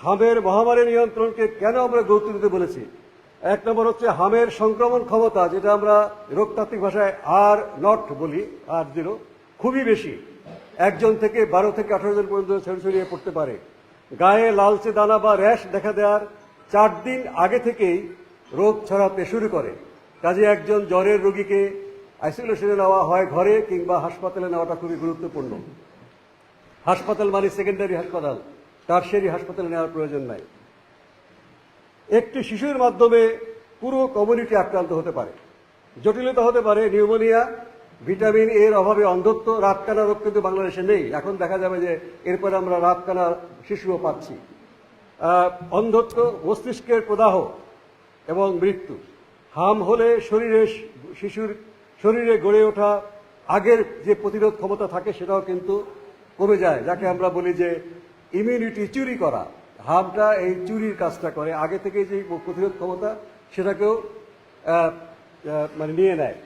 হামের মহামারী নিয়ন্ত্রণকে কেন আমরা গুরুত্ব দিতে বলেছি? এক নম্বর হচ্ছে হামের সংক্রমণ ক্ষমতা, যেটা আমরা রোগতাত্ত্বিক ভাষায় R0 বলি, R0, খুবই বেশি। 1 জন থেকে 12 থেকে 18 জন পর্যন্ত ছড়িয়ে পড়তে পারে। গায়ে লালচে দানা বা র্যাশ দেখা দেওয়ার 4 দিন আগে থেকেই রোগ ছড়াতে শুরু করে। কাজে একজন জ্বরের রোগীকে আইসোলেশনে নেওয়া হয় ঘরে কিংবা হাসপাতালে নেওয়াটা খুবই গুরুত্বপূর্ণ। হাসপাতাল মানে সেকেন্ডারি হাসপাতাল, টারশিয়ারি হাসপাতালে নেওয়ার প্রয়োজন নাই। একটি শিশুর মাধ্যমে পুরো কমিউনিটি আক্রান্ত হতে পারে। জটিলতা হতে পারে নিউমোনিয়া, ভিটামিন এর অভাবে অন্ধত্ব। রাতকানা রোগ কিন্তু বাংলাদেশে নেই, এখন দেখা যাবে যে এরপরে আমরা রাতকানা শিশুও পাচ্ছি। অন্ধত্ব, মস্তিষ্কের প্রদাহ এবং মৃত্যু। হাম হলে শিশুর শরীরে গড়ে ওঠা আগের যে প্রতিরোধ ক্ষমতা থাকে সেটাও কিন্তু কমে যায়, যাকে আমরা বলি যে ইমিউনিটি চুরি করা। হামটা এই চুরির কাজটা করে, আগে থেকে যে প্রতিরোধ ক্ষমতা সেটাকেও মানে নিয়ে নেয়।